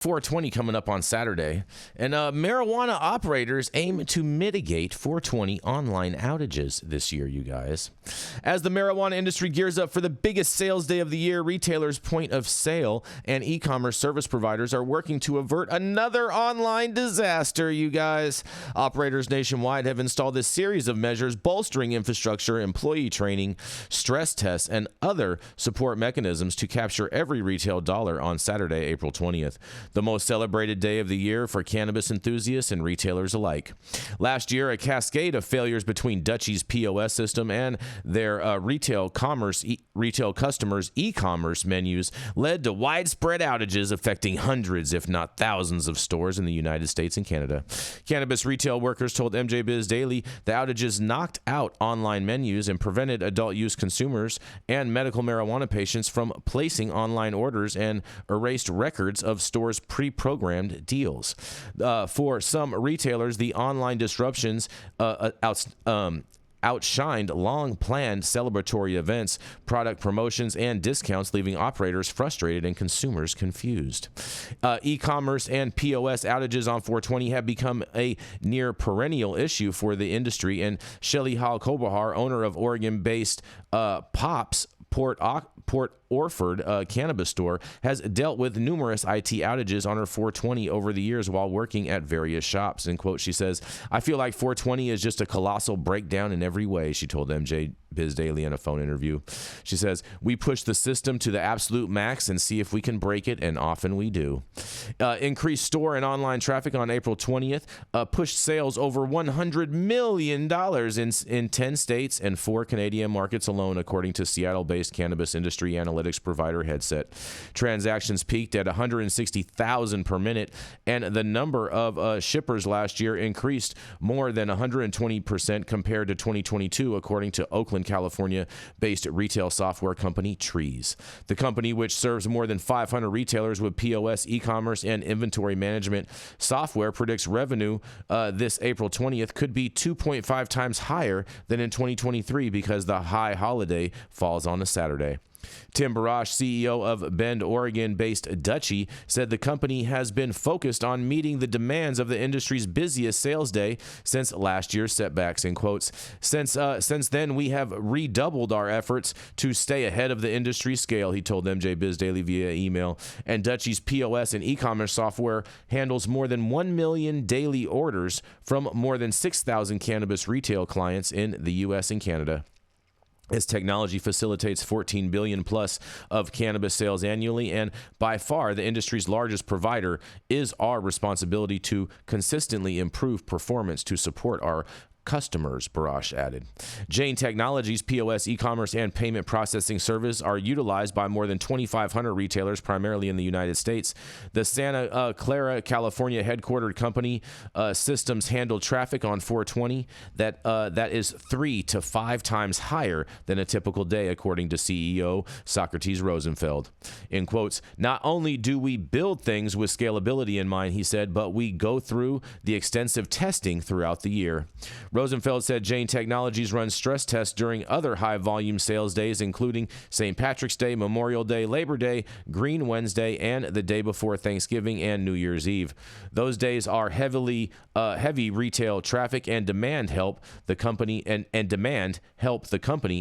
420 coming up on Saturday, and marijuana operators aim to mitigate 420 online outages this year, you guys. As the marijuana industry gears up for the biggest sales day of the year, retailers, point of sale, and e-commerce service providers are working to avert another online disaster, you guys. Operators nationwide have installed a series of measures bolstering infrastructure, employee training, stress tests, and other support mechanisms to capture every retail dollar on Saturday, April 20th. The most celebrated day of the year for cannabis enthusiasts and retailers alike. Last year, a cascade of failures between Dutchie's POS system and their retail customers' e-commerce menus led to widespread outages affecting hundreds, if not thousands, of stores in the United States and Canada. Cannabis retail workers told MJ Biz Daily the outages knocked out online menus and prevented adult use consumers and medical marijuana patients from placing online orders and erased records of stores' pre-programmed deals. For some retailers, the online disruptions outshined long-planned celebratory events, product promotions, and discounts, leaving operators frustrated and consumers confused. E-commerce and POS outages on 420 have become a near perennial issue for the industry, and Shelly Hall-Kobahar, owner of Oregon-based Pops Port Orford cannabis store, has dealt with numerous IT outages on her 420 over the years while working at various shops. In quote, she says, "I feel like 420 is just a colossal breakdown in every way," she told MJ Biz Daily in a phone interview. She says, "We push the system to the absolute max and see if we can break it, and often we do." Increased store and online traffic on April 20th pushed sales over $100 million in 10 states and 4 Canadian markets alone, according to Seattle-based cannabis industry analytics provider Headset. Transactions peaked at 160,000 per minute, and the number of shippers last year increased more than 120% compared to 2022, according to Oakland, California-based retail software company Trees. The company, which serves more than 500 retailers with POS, e-commerce, and inventory management software, predicts revenue this April 20th could be 2.5 times higher than in 2023 because the high holiday falls on a Saturday. Tim Barash, CEO of Bend, Oregon-based Dutchie, said the company has been focused on meeting the demands of the industry's busiest sales day since last year's setbacks, in quotes. Since then, we have redoubled our efforts to stay ahead of the industry scale, he told MJ Biz Daily via email. And Dutchie's POS and e-commerce software handles more than 1 million daily orders from more than 6,000 cannabis retail clients in the U.S. and Canada. Its technology facilitates 14 billion plus of cannabis sales annually, and by far the industry's largest provider. Is our responsibility to consistently improve performance to support our customers, Barash added. Jane Technologies' POS, e-commerce, and payment processing service are utilized by more than 2,500 retailers, primarily in the United States. The Santa Clara, California headquartered company systems handle traffic on 420 that is 3 to 5 times higher than a typical day, according to CEO Socrates Rosenfeld. In quotes, "Not only do we build things with scalability in mind," he said, "but we go through the extensive testing throughout the year." Rosenfeld said Jane Technologies runs stress tests during other high-volume sales days, including St. Patrick's Day, Memorial Day, Labor Day, Green Wednesday, and the day before Thanksgiving and New Year's Eve. Those days are heavy retail traffic, and demand help the company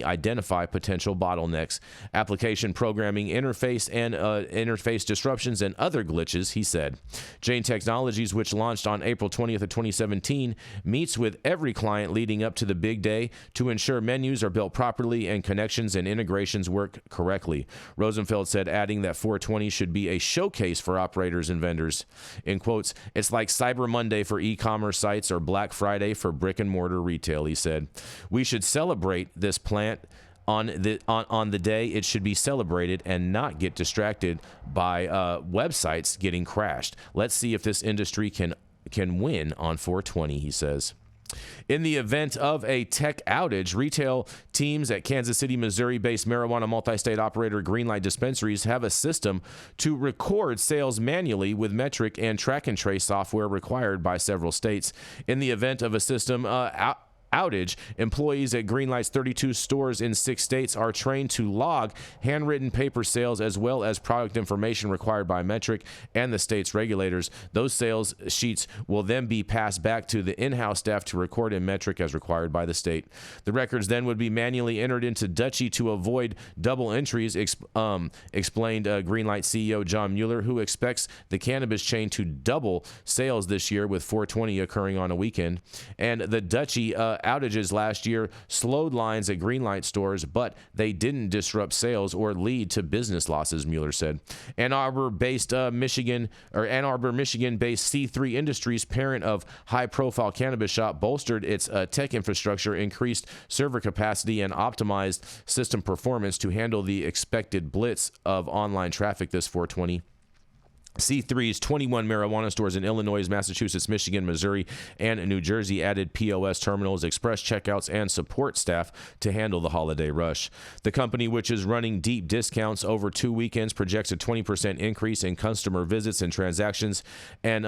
identify potential bottlenecks, application programming interface and interface disruptions, and other glitches, he said. Jane Technologies, which launched on April 20th of 2017, meets with every client leading up to the big day to ensure menus are built properly and connections and integrations work correctly. Rosenfeld said, adding that 420 should be a showcase for operators and vendors. In quotes, "It's like Cyber Monday for e-commerce sites or Black Friday for brick and mortar retail," he said. "We should celebrate this plant on the day it should be celebrated and not get distracted by websites getting crashed. Let's see if this industry can win on 420, he says. In the event of a tech outage, retail teams at Kansas City, Missouri-based marijuana multi-state operator Greenlight Dispensaries have a system to record sales manually with metric and track and trace software required by several states. In the event of a system outage. Employees at Greenlight's 32 stores in 6 states are trained to log handwritten paper sales as well as product information required by Metric and the state's regulators. Those sales sheets will then be passed back to the in-house staff to record in Metric as required by the state. The records then would be manually entered into Dutchie to avoid double entries, explained Greenlight CEO John Mueller, who expects the cannabis chain to double sales this year with 420 occurring on a weekend. And the Dutchie outages last year slowed lines at Greenlight stores, but they didn't disrupt sales or lead to business losses, Mueller said. Ann Arbor-based Michigan-based C3 Industries, parent of high-profile cannabis shop, bolstered its tech infrastructure, increased server capacity, and optimized system performance to handle the expected blitz of online traffic this 420. C3's 21 marijuana stores in Illinois, Massachusetts, Michigan, Missouri, and New Jersey added POS terminals, express checkouts, and support staff to handle the holiday rush. The company, which is running deep discounts over 2 weekends, projects a 20% increase in customer visits and transactions, and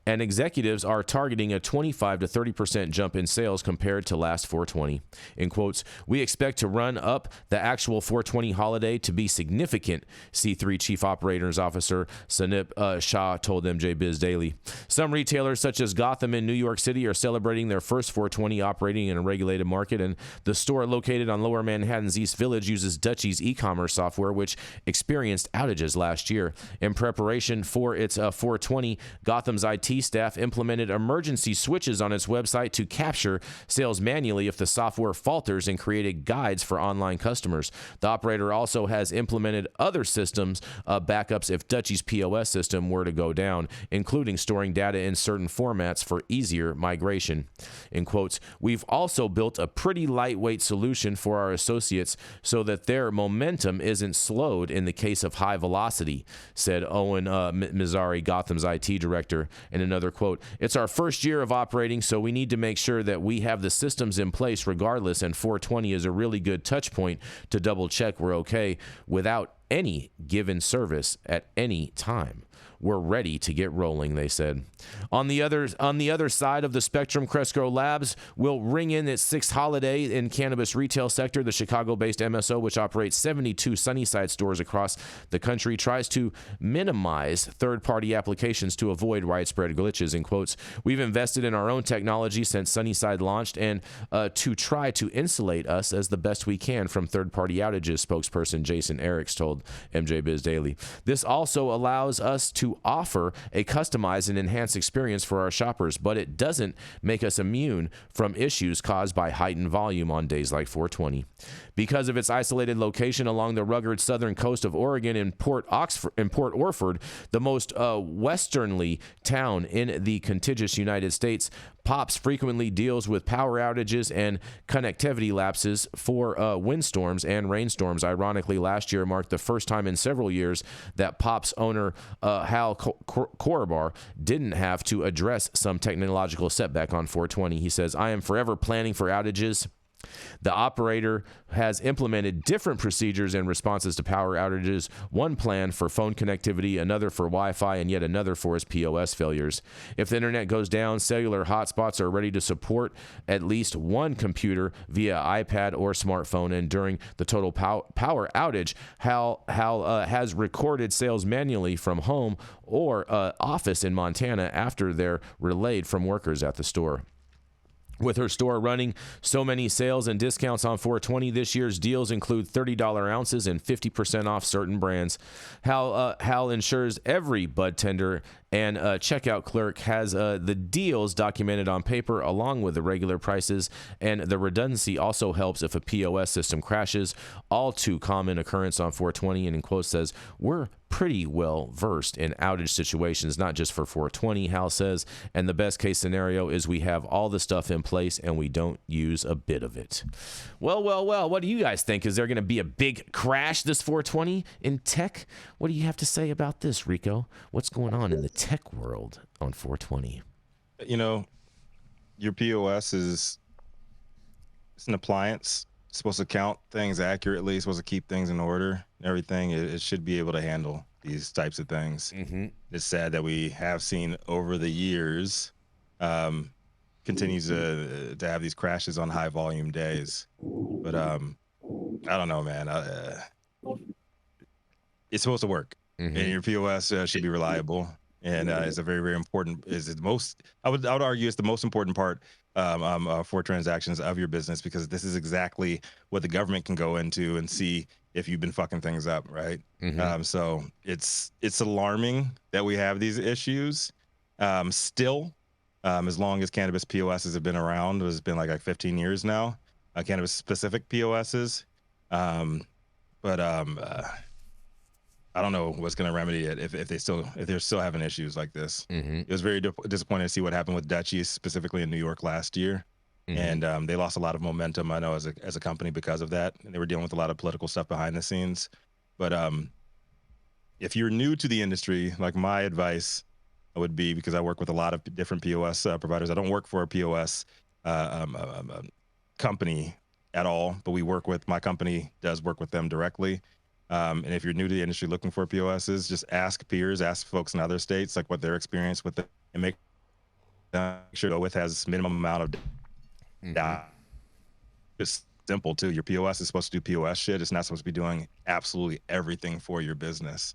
executives are targeting a 25 to 30% jump in sales compared to last 420. In quotes, "We expect to run up the actual 420 holiday to be significant," C3 Chief Operations Officer Sanip Shah told MJ Biz Daily. Some retailers, such as Gotham in New York City, are celebrating their first 420 operating in a regulated market, and the store located on Lower Manhattan's East Village uses Dutchie's e-commerce software, which experienced outages last year. In preparation for its 420, Gotham's IT staff implemented emergency switches on its website to capture sales manually if the software falters and created guides for online customers. The operator also has implemented other systems backups if Dutchie's POS system were to go down, including storing data in certain formats for easier migration. In quotes, "We've also built a pretty lightweight solution for our associates so that their momentum isn't slowed in the case of high velocity," said Owen Mazzari, Gotham's IT director. In another quote, "It's our first year of operating, so we need to make sure that we have the systems in place regardless, and 420 is a really good touch point to double check we're okay without any given service at any time. We're ready to get rolling," they said. On the other side of the spectrum, Cresco Labs will ring in its 6th holiday in cannabis retail sector. The Chicago-based MSO, which operates 72 Sunnyside stores across the country, tries to minimize third-party applications to avoid widespread glitches. In quotes, "We've invested in our own technology since Sunnyside launched and to try to insulate us as the best we can from third-party outages," spokesperson Jason Eriks told MJ Biz Daily. "This also allows us to offer a customized and enhanced experience for our shoppers, but it doesn't make us immune from issues caused by heightened volume on days like 420. Because of its isolated location along the rugged southern coast of Oregon in Port Orford, the most westernly town in the contiguous United States, Pops frequently deals with power outages and connectivity lapses for windstorms and rainstorms. Ironically, last year marked the first time in several years that Pops owner Hal Corbar didn't have to address some technological setback on 420. He says, "I am forever planning for outages." The operator has implemented different procedures and responses to power outages, one plan for phone connectivity, another for Wi-Fi, and yet another for his POS failures. If the internet goes down, cellular hotspots are ready to support at least one computer via iPad or smartphone, and during the total power outage, Hal has recorded sales manually from home or office in Montana after they're relayed from workers at the store. With her store running so many sales and discounts on 420, this year's deals include $30 ounces and 50% off certain brands. Hal ensures every bud tender and checkout clerk has the deals documented on paper along with the regular prices, and the redundancy also helps if a POS system crashes, all too common occurrence on 420, and in quotes says, "We're pretty well versed in outage situations, not just for 420, Hal says, and the best case scenario is we have all the stuff in place and we don't use a bit of it." Well, what do you guys think? Is there going to be a big crash this 420 in tech? What do you have to say about this, Rico? What's going on in the tech world on 420? You know, your POS it's an appliance. It's supposed to count things accurately. It's supposed to keep things in order. Everything. It should be able to handle these types of things. Mm-hmm. It's sad that we have seen over the years continues to have these crashes on high volume days. But I don't know, man. It's supposed to work, and your POS should be reliable, and it's a very, very important. Is it the most? I would argue it's the most important part for transactions of your business, because this is exactly what the government can go into and see if you've been fucking things up, right? So it's alarming that we have these issues still. As long as cannabis POSs have been around, it's been like 15 years now. Cannabis specific POSs, but I don't know what's going to remedy it if they're still having issues like this. It was very disappointing to see what happened with Dutchies, specifically in New York last year, and they lost a lot of momentum, I know, as a company because of that, and they were dealing with a lot of political stuff behind the scenes. But if you're new to the industry, like, my advice would be, because I work with a lot of different POS providers. I don't work for a POS company at all, but my company does work with them directly. And if you're new to the industry looking for POSs, just ask peers, ask folks in other states, like, what their experience with it, and make sure to go with has minimum amount of data. It's simple too. Your POS is supposed to do POS shit. It's not supposed to be doing absolutely everything for your business.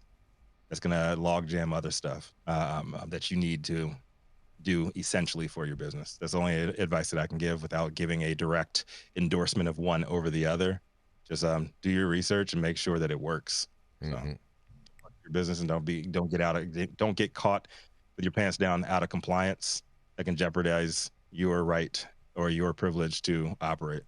That's gonna log jam other stuff that you need to do essentially for your business. That's the only advice that I can give without giving a direct endorsement of one over the other. Just do your research and make sure that it works. So, your business, and don't get caught with your pants down out of compliance that can jeopardize your right or your privilege to operate.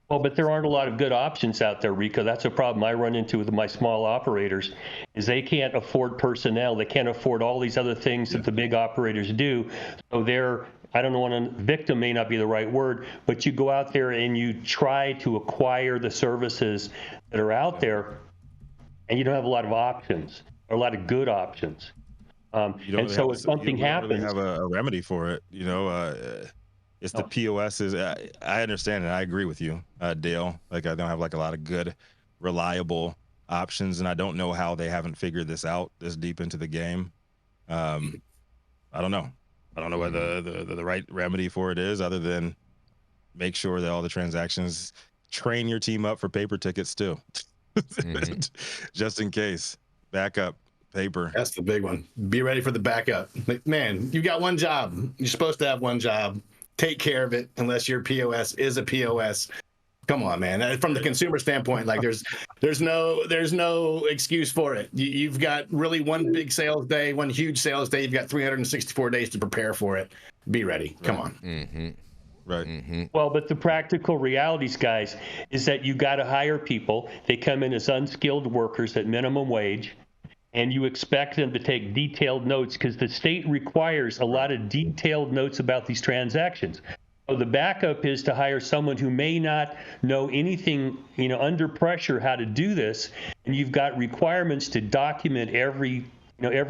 Well, but there aren't a lot of good options out there, Rico. That's a problem I run into with my small operators, is they can't afford personnel. They can't afford all these other things that the big operators do. So they're, I don't know, victim may not be the right word, but you go out there and you try to acquire the services that are out there, and you don't have a lot of options, or a lot of good options. And so if something happens, you don't really have a remedy for it, it's the POSs. I understand, and I agree with you, Dale. Like, I don't have like a lot of good, reliable options, and I don't know how they haven't figured this out this deep into the game. I don't know. I don't know what the right remedy for it is, other than make sure that all the transactions, train your team up for paper tickets too, just in case. Backup paper. That's the big one. Be ready for the backup. Like, man, you got one job. You're supposed to have one job. Take care of it, unless your POS is a POS. Come on, man. From the consumer standpoint, like, there's no excuse for it. You've got really one big sales day, one huge sales day. You've got 364 days to prepare for it. Be ready. Come on. Right. Well, but the practical realities, guys, is that you got to hire people. They come in as unskilled workers at minimum wage, and you expect them to take detailed notes, because the state requires a lot of detailed notes about these transactions. So the backup is to hire someone who may not know anything, under pressure, how to do this, and you've got requirements to document every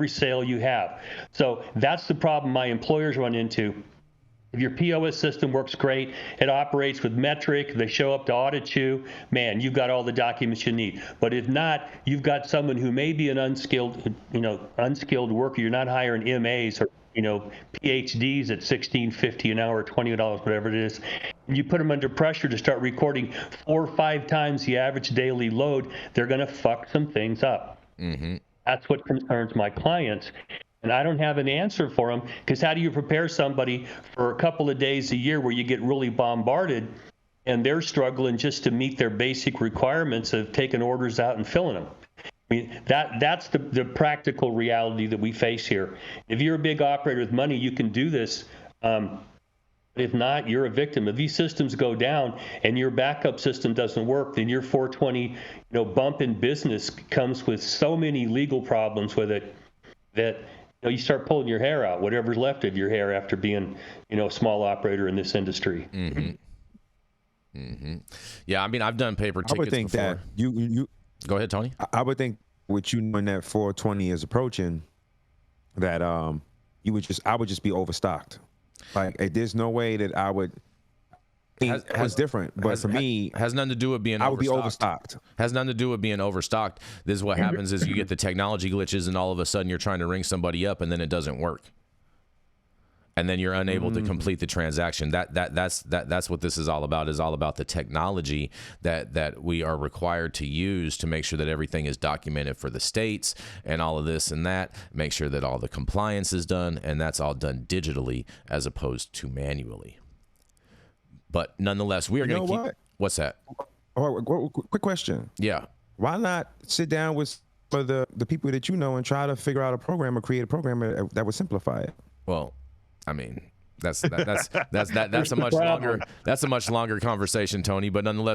sale you have. So that's the problem my employers run into. If your POS system works great, it operates with metric, they show up to audit you, man, you've got all the documents you need. But if not, you've got someone who may be an unskilled worker. You're not hiring MAs or, PhDs at $16.50 an hour, $20, whatever it is. And you put them under pressure to start recording 4 or 5 times the average daily load, they're going to fuck some things up. That's what concerns my clients. And I don't have an answer for them, because how do you prepare somebody for a couple of days a year where you get really bombarded and they're struggling just to meet their basic requirements of taking orders out and filling them? I mean, that's the practical reality that we face here. If you're a big operator with money, you can do this. If not, you're a victim. If these systems go down and your backup system doesn't work, then your 420 bump in business comes with so many legal problems with it that you start pulling your hair out, whatever's left of your hair after being, a small operator in this industry. Yeah, I mean, I've done paper tickets. I would think before. that you Go ahead, Tony. I would think with you knowing that 420 is approaching, that I would just be overstocked. Like, there's no way that I would. It's different, but for me, has nothing to do with being. I would be overstocked. Has nothing to do with being overstocked. This is what happens: is you get the technology glitches, and all of a sudden you're trying to ring somebody up, and then it doesn't work. and then you're unable to complete the transaction. That's what this is all about. Is all about the technology that we are required to use to make sure that everything is documented for the states and all of this and that. Make sure that all the compliance is done, and that's all done digitally as opposed to manually. But nonetheless, we are going to keep. What's that? Oh, quick question. Yeah. Why not sit down with the people that you know and try to figure out a program or create a program that would simplify it? Well, I mean, that's a much longer conversation, Tony. But nonetheless.